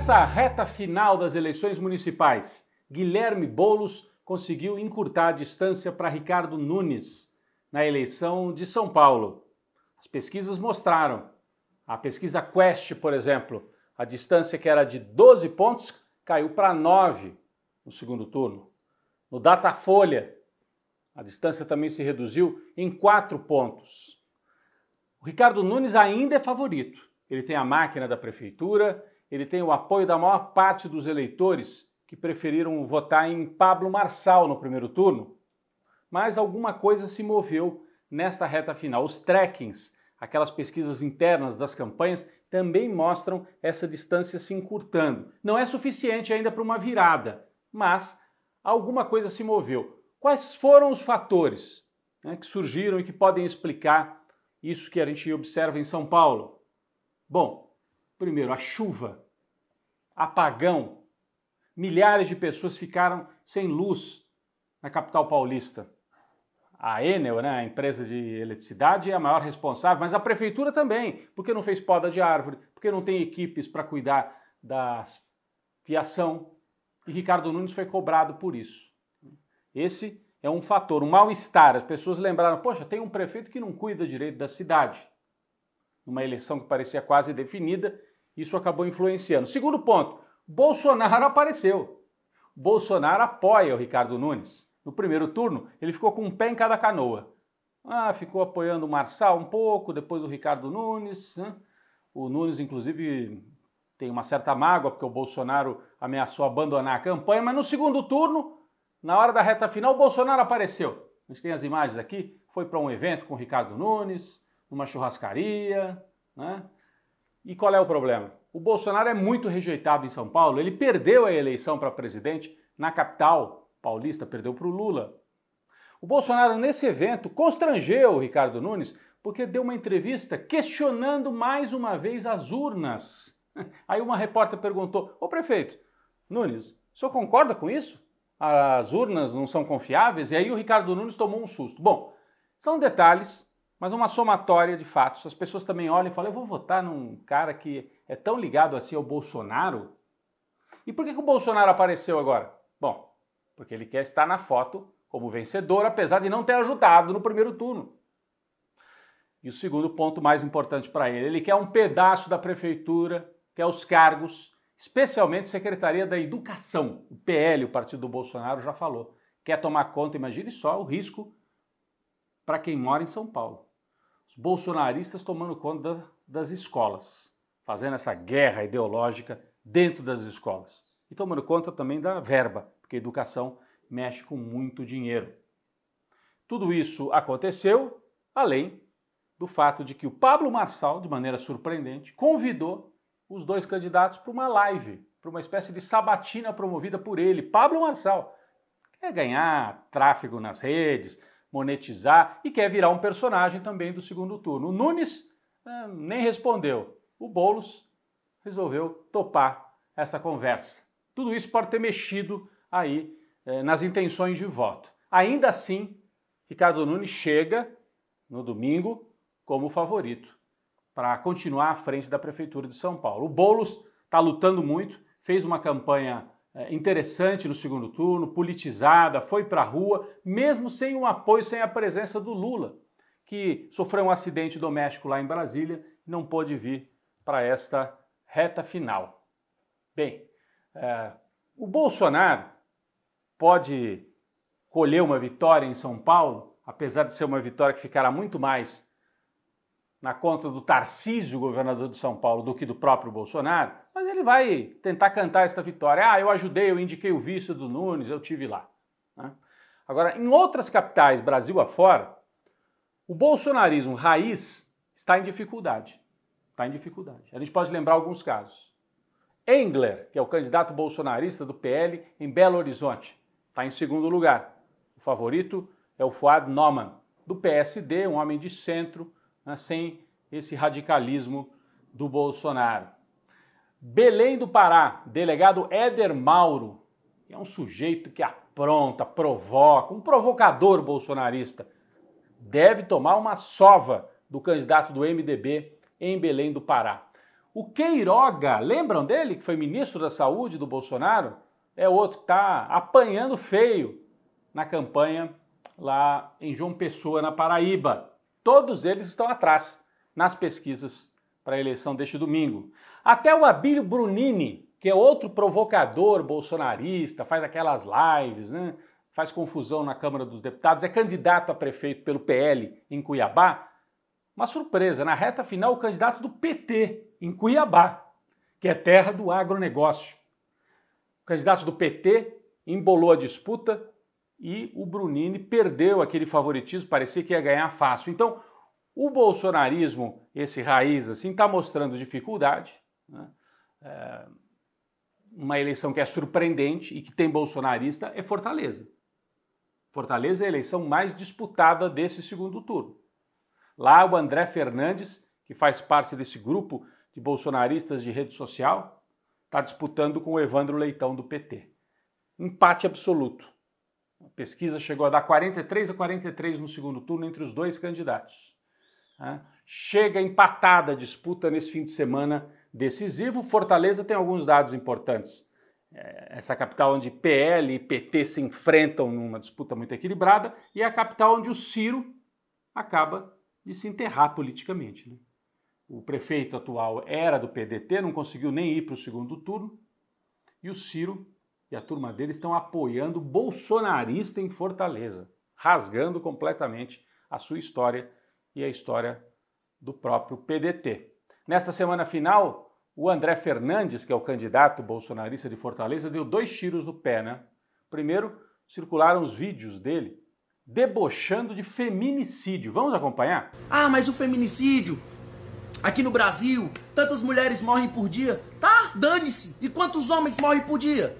Nessa reta final das eleições municipais, Guilherme Boulos conseguiu encurtar a distância para Ricardo Nunes na eleição de São Paulo. As pesquisas mostraram. A pesquisa Quest, por exemplo, a distância que era de 12 pontos caiu para 9 no segundo turno. No Datafolha, a distância também se reduziu em 4 pontos. O Ricardo Nunes ainda é favorito. Ele tem a máquina da prefeitura, ele tem o apoio da maior parte dos eleitores que preferiram votar em Pablo Marçal no primeiro turno. Mas alguma coisa se moveu nesta reta final. Os trackings, aquelas pesquisas internas das campanhas, também mostram essa distância se encurtando. Não é suficiente ainda para uma virada, mas alguma coisa se moveu. Quais foram os fatores que surgiram e que podem explicar isso que a gente observa em São Paulo? Bom, primeiro, a chuva, apagão, milhares de pessoas ficaram sem luz na capital paulista. A Enel, a empresa de eletricidade, é a maior responsável, mas a prefeitura também, porque não fez poda de árvore, porque não tem equipes para cuidar da fiação, e Ricardo Nunes foi cobrado por isso. Esse é um fator, um mal-estar. As pessoas lembraram, poxa, tem um prefeito que não cuida direito da cidade. Numa eleição que parecia quase definida, isso acabou influenciando. Segundo ponto, Bolsonaro apareceu. Bolsonaro apoia o Ricardo Nunes. No primeiro turno, ele ficou com um pé em cada canoa. Ficou apoiando o Marçal um pouco, depois o Ricardo Nunes. O Nunes, inclusive, tem uma certa mágoa, porque o Bolsonaro ameaçou abandonar a campanha, mas no segundo turno, na hora da reta final, o Bolsonaro apareceu. A gente tem as imagens aqui, foi para um evento com o Ricardo Nunes, numa churrascaria, E qual é o problema? O Bolsonaro é muito rejeitado em São Paulo, ele perdeu a eleição para presidente na capital paulista, perdeu para o Lula. O Bolsonaro, nesse evento, constrangeu o Ricardo Nunes porque deu uma entrevista questionando mais uma vez as urnas. Aí uma repórter perguntou, ô prefeito, Nunes, o senhor concorda com isso? As urnas não são confiáveis? E aí o Ricardo Nunes tomou um susto. Bom, são detalhes, mas uma somatória de fatos. As pessoas também olham e falam, eu vou votar num cara que é tão ligado assim ao Bolsonaro? E por que o Bolsonaro apareceu agora? Bom, porque ele quer estar na foto como vencedor, apesar de não ter ajudado no primeiro turno. E o segundo ponto mais importante para ele quer um pedaço da prefeitura, quer os cargos, especialmente Secretaria da Educação. O PL, o partido do Bolsonaro, já falou. Quer tomar conta, imagine só o risco para quem mora em São Paulo. Os bolsonaristas tomando conta das escolas, fazendo essa guerra ideológica dentro das escolas. E tomando conta também da verba, porque a educação mexe com muito dinheiro. Tudo isso aconteceu, além do fato de que o Pablo Marçal, de maneira surpreendente, convidou os dois candidatos para uma live, para uma espécie de sabatina promovida por ele. Pablo Marçal quer ganhar tráfego nas redes, monetizar e quer virar um personagem também do segundo turno. O Nunes nem respondeu. O Boulos resolveu topar essa conversa. Tudo isso pode ter mexido aí nas intenções de voto. Ainda assim, Ricardo Nunes chega no domingo como favorito para continuar à frente da Prefeitura de São Paulo. O Boulos está lutando muito, fez uma campanha interessante no segundo turno, politizada, foi para a rua, mesmo sem o apoio, sem a presença do Lula, que sofreu um acidente doméstico lá em Brasília e não pôde vir para esta reta final. Bem, o Bolsonaro pode colher uma vitória em São Paulo, apesar de ser uma vitória que ficará muito mais na conta do Tarcísio, governador de São Paulo, do que do próprio Bolsonaro, mas ele vai tentar cantar esta vitória. Eu ajudei, eu indiquei o vice do Nunes, eu tive lá. Agora, em outras capitais, Brasil afora, o bolsonarismo raiz está em dificuldade. Está em dificuldade. A gente pode lembrar alguns casos. Engler, que é o candidato bolsonarista do PL em Belo Horizonte, está em segundo lugar. O favorito é o Fuad Noman, do PSD, um homem de centro, sem esse radicalismo do Bolsonaro. Belém do Pará, delegado Éder Mauro, que é um sujeito que apronta, provoca, um provocador bolsonarista, deve tomar uma sova do candidato do MDB em Belém do Pará. O Queiroga, lembram dele, que foi ministro da Saúde do Bolsonaro? É outro que está apanhando feio na campanha lá em João Pessoa, na Paraíba. Todos eles estão atrás nas pesquisas para a eleição deste domingo. Até o Abílio Brunini, que é outro provocador bolsonarista, faz aquelas lives, né? Faz confusão na Câmara dos Deputados, é candidato a prefeito pelo PL em Cuiabá. Uma surpresa, na reta final, o candidato do PT em Cuiabá, que é terra do agronegócio. O candidato do PT embolou a disputa e o Brunini perdeu aquele favoritismo, parecia que ia ganhar fácil. Então, o bolsonarismo, esse raiz assim, está mostrando dificuldade, né? Uma eleição que é surpreendente e que tem bolsonarista é Fortaleza. Fortaleza é a eleição mais disputada desse segundo turno. Lá o André Fernandes, que faz parte desse grupo de bolsonaristas de rede social, está disputando com o Evandro Leitão do PT. Empate absoluto. A pesquisa chegou a dar 43-43 no segundo turno entre os dois candidatos. Chega empatada a disputa nesse fim de semana decisivo. Fortaleza tem alguns dados importantes. Essa capital onde PL e PT se enfrentam numa disputa muito equilibrada e é a capital onde o Ciro acaba de se enterrar politicamente, né? O prefeito atual era do PDT, não conseguiu nem ir para o segundo turno, e o Ciro e a turma dele estão apoiando o bolsonarista em Fortaleza, rasgando completamente a sua história e a história do próprio PDT. Nesta semana final, o André Fernandes, que é o candidato bolsonarista de Fortaleza, deu 2 tiros no pé, né? Primeiro, circularam os vídeos dele debochando de feminicídio. Vamos acompanhar? Ah, mas o feminicídio, aqui no Brasil, tantas mulheres morrem por dia. Tá, dane-se. E quantos homens morrem por dia?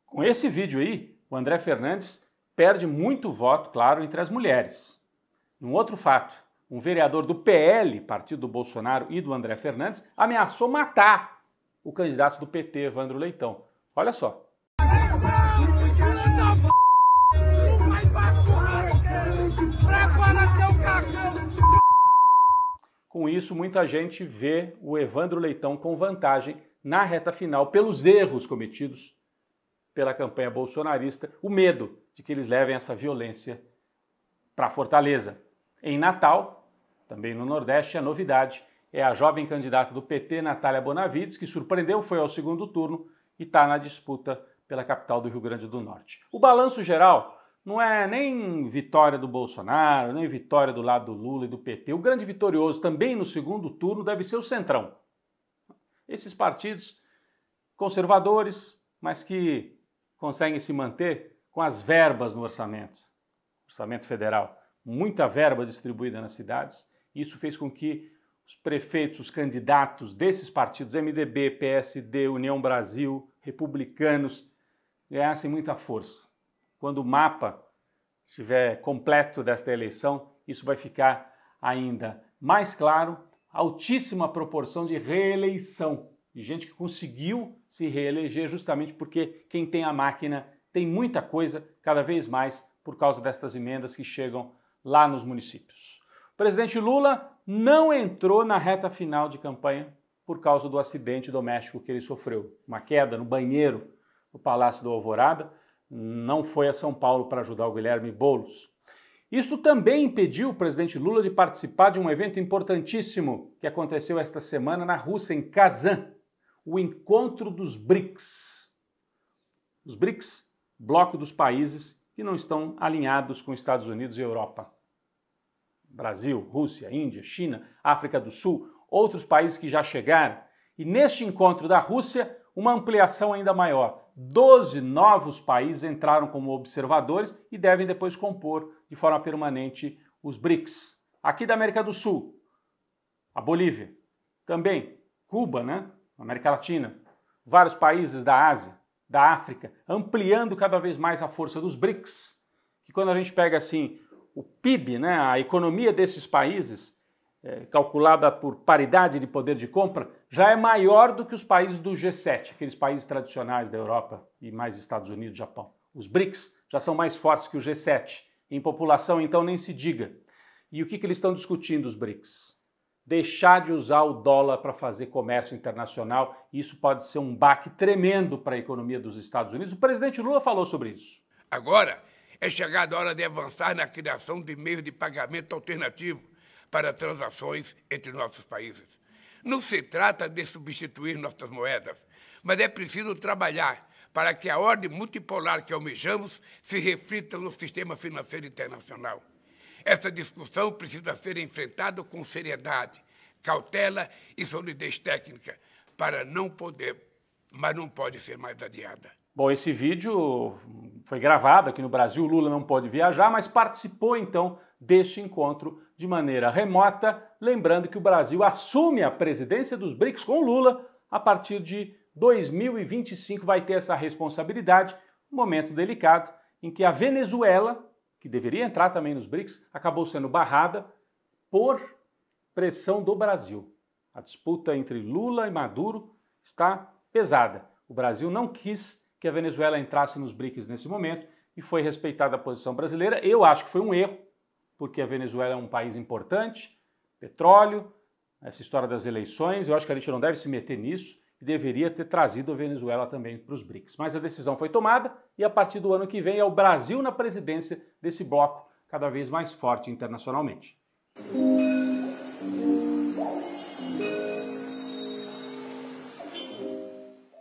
Com esse vídeo aí, o André Fernandes perde muito voto, claro, entre as mulheres. Um outro fato, um vereador do PL, partido do Bolsonaro e do André Fernandes, ameaçou matar o candidato do PT, Evandro Leitão. Olha só. Com isso, muita gente vê o Evandro Leitão com vantagem na reta final pelos erros cometidos pela campanha bolsonarista, o medo de que eles levem essa violência para Fortaleza. Em Natal, também no Nordeste, a novidade é a jovem candidata do PT, Natália Bonavides, que surpreendeu, foi ao segundo turno e está na disputa pela capital do Rio Grande do Norte. O balanço geral não é nem vitória do Bolsonaro, nem vitória do lado do Lula e do PT. O grande vitorioso também no segundo turno deve ser o Centrão. Esses partidos conservadores, mas que conseguem se manter com as verbas no orçamento federal. Muita verba distribuída nas cidades. Isso fez com que os prefeitos, os candidatos desses partidos, MDB, PSD, União Brasil, republicanos, ganhassem muita força. Quando o mapa estiver completo desta eleição, isso vai ficar ainda mais claro. Altíssima proporção de reeleição, de gente que conseguiu se reeleger justamente porque quem tem a máquina tem muita coisa, cada vez mais, por causa destas emendas que chegam lá nos municípios. O presidente Lula não entrou na reta final de campanha por causa do acidente doméstico que ele sofreu. Uma queda no banheiro no Palácio do Alvorada. Não foi a São Paulo para ajudar o Guilherme Boulos. Isto também impediu o presidente Lula de participar de um evento importantíssimo que aconteceu esta semana na Rússia, em Kazan, o encontro dos BRICS. Os BRICS, bloco dos países que não estão alinhados com Estados Unidos e Europa. Brasil, Rússia, Índia, China, África do Sul, outros países que já chegaram. E neste encontro da Rússia, uma ampliação ainda maior. 12 novos países entraram como observadores e devem depois compor de forma permanente os BRICS. Aqui da América do Sul, a Bolívia, também Cuba, né? América Latina, vários países da Ásia, da África, ampliando cada vez mais a força dos BRICS, que quando a gente pega assim o PIB, né, a economia desses países, calculada por paridade de poder de compra, já é maior do que os países do G7, aqueles países tradicionais da Europa e mais Estados Unidos e Japão. Os BRICS já são mais fortes que o G7. Em população, então, nem se diga. E o que eles estão discutindo, os BRICS? deixar de usar o dólar para fazer comércio internacional. Isso pode ser um baque tremendo para a economia dos Estados Unidos. O presidente Lula falou sobre isso. Agora é chegada a hora de avançar na criação de meios de pagamento alternativo para transações entre nossos países. Não se trata de substituir nossas moedas, mas é preciso trabalhar para que a ordem multipolar que almejamos se reflita no sistema financeiro internacional. Essa discussão precisa ser enfrentada com seriedade, cautela e solidez técnica, mas não pode ser mais adiada. Bom, esse vídeo foi gravado aqui no Brasil, o Lula não pôde viajar, mas participou então deste encontro de maneira remota, lembrando que o Brasil assume a presidência dos BRICS com o Lula a partir de 2025, vai ter essa responsabilidade, um momento delicado em que a Venezuela, que deveria entrar também nos BRICS, acabou sendo barrada por pressão do Brasil. A disputa entre Lula e Maduro está pesada. O Brasil não quis que a Venezuela entrasse nos BRICS nesse momento e foi respeitada a posição brasileira. Eu acho que foi um erro, porque a Venezuela é um país importante, petróleo, essa história das eleições, eu acho que a gente não deve se meter nisso e deveria ter trazido a Venezuela também para os BRICS. Mas a decisão foi tomada e a partir do ano que vem é o Brasil na presidência desse bloco cada vez mais forte internacionalmente.